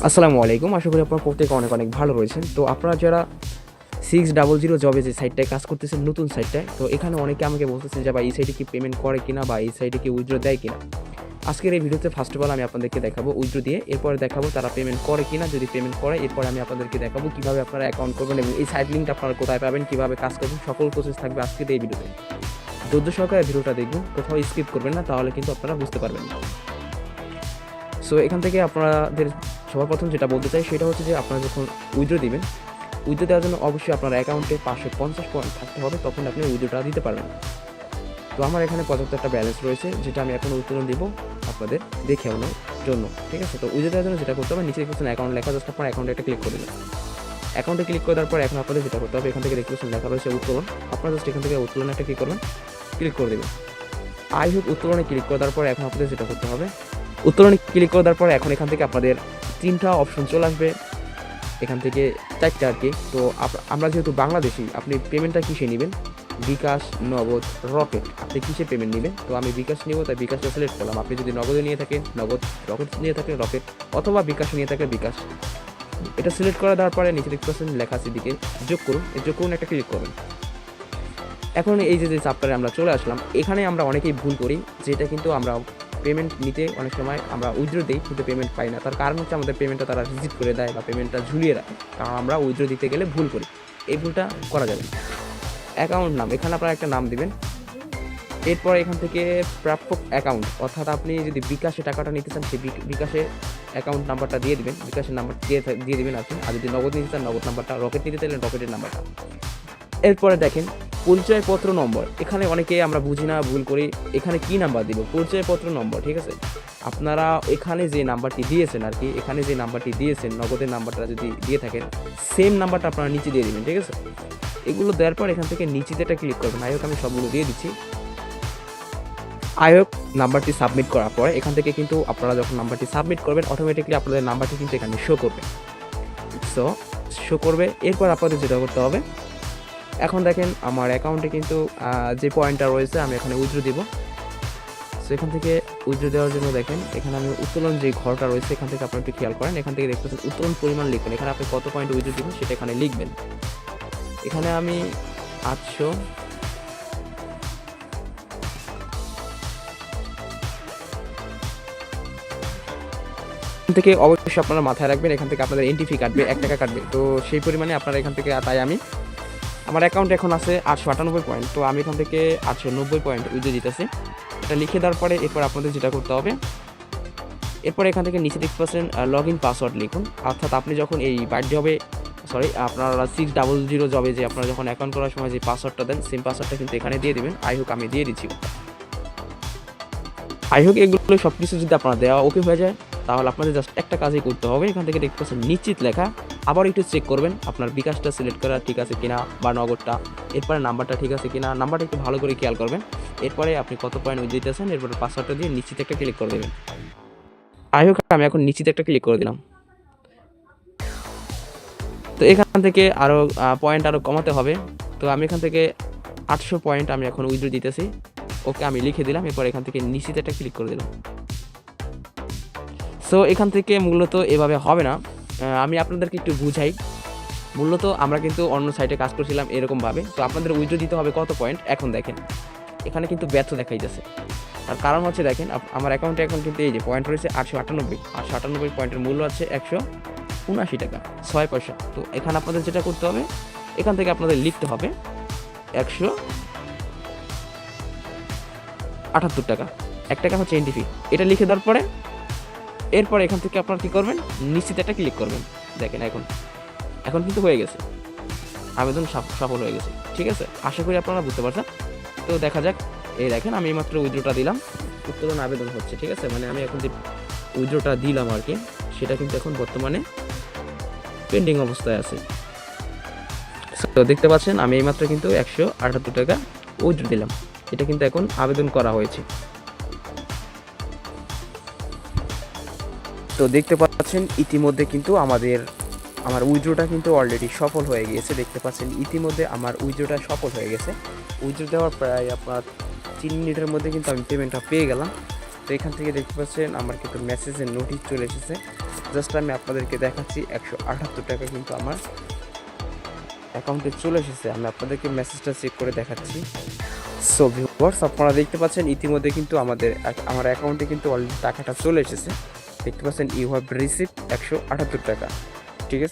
আসসালামু আলাইকুম। আশা করি আপনারা প্রত্যেকে অনেক অনেক ভালো রয়েছেন। তো আপনারা যারা 600 জবে যে সাইটটায় কাজ করতেছেন, নতুন সাইটটায়, তো এখানে অনেকে আমাকে বলতেছেন যে ভাই এই সাইটে কি পেমেন্ট করে কিনা বা এই সাইটে কি উইথড্র দেয় কিনা। আজকের এই ভিডিওতে ফার্স্ট অফ অল আমি আপনাদেরকে দেখাবো উইথড্র দিয়ে, এরপরে দেখাবো তারা পেমেন্ট করে কিনা। যদি পেমেন্ট করে এরপরে আমি আপনাদেরকে দেখাবো কীভাবে আপনারা অ্যাকাউন্ট করবেন এবং এই সাইট লিঙ্কটা আপনারা কোথায় পাবেন, কীভাবে কাজ করবেন, সকল প্রসেস থাকবে আজকের এই ভিডিওতে। ধৈর্য সহকারে ভিডিওটা দেখবেন, কোথাও স্কিপ করবেন না, তাহলে কিন্তু আপনারা বুঝতে পারবেন না। সো এখান থেকে আপনাদের সবার প্রথম যেটা বলতে চাই সেটা হচ্ছে যে আপনারা যখন উইথড্র দিবেন, উইথড্র দেওয়ার জন্য অবশ্যই আপনার অ্যাকাউন্টে 550 পয়েন্ট থাকতে হবে, তখন আপনি উইথড্রটা দিতে পারবেন। তো আমার এখানে 75টা ব্যালেন্স রয়েছে, যেটা আমি এখন উত্তোলন দিব আপনাদের দেখানোর জন্য, ঠিক আছে। তো উইথড্র দেওয়ার জন্য যেটা করতে হবে, নিচে দেখতেছেন অ্যাকাউন্ট লেখা, জাস্ট আপনার অ্যাকাউন্টে একটা ক্লিক করে দেবেন। অ্যাকাউন্টে ক্লিক করে দেওয়ার পর এখন আপনাদের যেটা করতে হবে, এখান থেকে দেখতেছেন লেখা রয়েছে উত্তোলন, আপনারা জাস্ট এখান থেকে উত্তোলনে একটা ক্লিক করে দেবেন। আই হোক উত্তোলনে ক্লিক করে দেওয়ার পর এখন আপনাদের যেটা করতে হবে, উত্তোলনে ক্লিক করে দেওয়ার পর এখন এখান থেকে আপনাদের 3টা অপশন চলে আসবে, এখান থেকে 4টা আর কি। তো আমরা যেহেতু বাংলাদেশি, আপনি পেমেন্টটা কিসে নেবেন, বিকাশ, নগদ, রকেট, আপনি কিসে পেমেন্ট নেবেন। তো আমি বিকাশ নিব, তাই বিকাশটা সিলেক্ট করলাম। আপনি যদি নগদে নিয়ে থাকেন নগদ, রকেট নিয়ে থাকেন রকেট, অথবা বিকাশ নিয়ে থাকেন বিকাশ। এটা সিলেক্ট করে দেওয়ার পরে নিচে দেখতে পাচ্ছেন লেখা আছে দিকে যোগ করুন, এই যোগ করুন একটা ক্লিক করুন। এখন এই যে চাপ্টারে আমরা চলে আসলাম, এখানে আমরা অনেকেই ভুল করি, যেটা কিন্তু আমরা পেমেন্ট নিতে অনেক সময় আমরা উইথড্র দিই কিন্তু পেমেন্ট পাই না। তার কারণ হচ্ছে আমাদের পেমেন্টটা তারা রিজেক্ট করে দেয় বা পেমেন্টটা ঝুলিয়ে রাখে, কারণ আমরা উইথড্র দিতে গেলে ভুল করি। এই ভুলটা করা যাবে না। অ্যাকাউন্ট নাম, এখানে আপনারা একটা নাম দিবেন। এরপর এখান থেকে প্রাপক অ্যাকাউন্ট, অর্থাৎ আপনি যদি বিকাশে টাকাটা নিতে চান সেই বিকাশে অ্যাকাউন্ট নাম্বারটা দিয়ে দিবেন, বিকাশের নাম্বার দিয়ে দিবেন আপনি। আর যদি নগদ নিতে চান নগদ নাম্বারটা, রকেট নিতে চাইলেন রকেটের নাম্বারটা। এরপরে দেখেন পরিচয়পত্র নম্বর, এখানে অনেকে আমরা বুঝি না, ভুল করি। এখানে কি নাম্বার দিব, পরিচয়পত্র নম্বর, ঠিক আছে। আপনারা এখানে যে নাম্বারটি দিয়েছেন আর কি, এখানে যে নাম্বারটি দিয়েছেন নগদের নাম্বারটা যদি দিয়ে থাকেন, সেম নাম্বারটা আপনারা নিচে দিয়ে দিবেন, ঠিক আছে। এগুলো দেওয়ার পর এখান থেকে নিচেতে একটা ক্লিক করবেন। আই হোক আমি সবগুলো দিয়ে দিচ্ছি। আই হোক নাম্বারটি সাবমিট করার পরে এখান থেকে কিন্তু আপনারা যখন নাম্বারটি সাবমিট করবেন, অটোমেটিকলি আপনাদের নাম্বারটি কিন্তু এখানে শো করবে। শো করবে। এরপর আপনাদের যেটা করতে হবে, এখন দেখেন আমার অ্যাকাউন্টে কিন্তু যে পয়েন্টটা রয়েছে আমি এখানে উইথড্র দিব। সো এখান থেকে উইথড্র দেওয়ার জন্য দেখেন এখানে আমি উত্তোলন যে ঘরটা রয়েছে, এখান থেকে আপনারা একটু খেয়াল করেন, এখান থেকে দেখতেছেন উত্তোলন পরিমাণ লিখবেন। এখানে আপনি কত পয়েন্ট উইথড্র দিবেন সেটা এখানে লিখবেন। এখানে আমি 800 থেকে অবশ্যই আপনারা মাথায় রাখবেন, এখান থেকে আপনাদের এন্ট্রি ফি কাটবে, 1 টাকা কাটবে। তো সেই পরিমাণে আপনারা এখান থেকে, তাই আমি আমার অ্যাকাউন্টে এখন আছে 898 পয়েন্ট, তো আমি এখান থেকে 890 পয়েন্ট উইথড্র দিতেছি। এটা লিখে দেওয়ার পরে এরপর আপনাদের যেটা করতে হবে, এরপর এখান থেকে নিচে দেখতে পাচ্ছেন লগ ইন পাসওয়ার্ড লিখুন। অর্থাৎ আপনি যখন এই জবে আপনারা 600 জবে যে আপনারা যখন অ্যাকাউন্ট করার সময় যে পাসওয়ার্ডটা দেন, সেম পাসওয়ার্ডটা কিন্তু এখানে দিয়ে দিবেন। আই হোক আমি দিয়ে দিচ্ছি। আই হোক এগুলো সব কিছু যদি আপনারা দেওয়া ওকে হয়ে যায়, তাহলে আপনাদের জাস্ট একটা কাজই করতে হবে। এখান থেকে দেখতে পাচ্ছেন নিশ্চিত লেখা, আবার একটু চেক করবেন আপনার বিকাশটা সিলেক্ট করা ঠিক আছে কিনা বা নগদটা, এরপরে নাম্বারটা ঠিক আছে কিনা, নাম্বারটা একটু ভালো করে খেয়াল করবেন। এরপরে আপনি কত পয়েন্ট উইথড্র দিতেছেন, এরপরে পাসওয়ার্ডটা দিয়ে নিশ্চিত একটা ক্লিক করে দেবেন। আই হোক আমি এখন নিশ্চিত একটা ক্লিক করে দিলাম। তো এখান থেকে আরও পয়েন্ট আরও কমাতে হবে। তো আমি এখান থেকে 800 পয়েন্ট আমি এখন উইথড্র দিতেছি। ওকে আমি লিখে দিলাম। এরপর এখান থেকে নিশ্চিত একটা ক্লিক করে দিলাম। সো এখান থেকে মূলত এভাবে হবে না, আমি আপনাদেরকে একটু বুঝাই। মূলত আমরা কিন্তু অন্য সাইটে কাজ করছিলাম এরকমভাবে। তো আপনাদের উইথড্র দিতে হবে কত পয়েন্ট, এখন দেখেন এখানে কিন্তু ব্যর্থ দেখাই যাচ্ছে। তার কারণ হচ্ছে দেখেন আমার অ্যাকাউন্টে এখন কিন্তু এই যে পয়েন্ট রয়েছে 898 পয়েন্টের মূল্য আছে 179 টাকা 6 পয়সা। তো এখানে আপনাদের যেটা করতে হবে, এখান থেকে আপনাদের লিখতে হবে 178 টাকা, 1 টাকা হচ্ছে এন্ট্রি ফি। এটা লিখে দেওয়ার পরে এরপর এখান থেকে আপনারা কী করবেন, নিশ্চিত একটা ক্লিক করবেন। দেখেন এখন কিন্তু হয়ে গেছে, আবেদন সফল হয়ে গেছে, ঠিক আছে। আশা করি আপনারা বুঝতে পারছেন। তো দেখা যাক, এই দেখেন আমি মাত্র উইথড্রটা দিলাম, উত্তোলন আবেদন হচ্ছে, ঠিক আছে। মানে আমি এখন যে উইথড্রটা দিলাম আর কি, সেটা কিন্তু এখন বর্তমানে পেন্ডিং অবস্থায় আছে। তো দেখতে পাচ্ছেন আমি এইমাত্র কিন্তু 178 টাকা উইথড্র দিলাম, এটা কিন্তু এখন আবেদন করা হয়েছে। তো দেখতে পাচ্ছেন ইতিমধ্যে কিন্তু আমার উইথড্রটা কিন্তু অলরেডি সফল হয়ে গিয়েছে। দেখতে পাচ্ছেন ইতিমধ্যে আমার উইথড্রটা সফল হয়ে গেছে। উইথড্র দেওয়ার প্রায় আপনার 3 মিনিটের মধ্যে কিন্তু আমি পেমেন্টটা পেয়ে গেলাম। তো এখান থেকে দেখতে পাচ্ছেন আমার কিন্তু মেসেজের নোটিশ চলে এসেছে। জাস্ট আমি আপনাদেরকে দেখাচ্ছি 178 টাকা কিন্তু আমার অ্যাকাউন্টে চলে এসেছে। আমি আপনাদেরকে মেসেজটা চেক করে দেখাচ্ছি। সো ভিউয়ার্স, আপনারা দেখতে পাচ্ছেন ইতিমধ্যে কিন্তু আমার অ্যাকাউন্টে কিন্তু অলরেডি টাকাটা চলে এসেছে। দেখতে পাচ্ছেন ইউ হ্যাভ রিসিভড 178 টাকা। ঠিক আছে।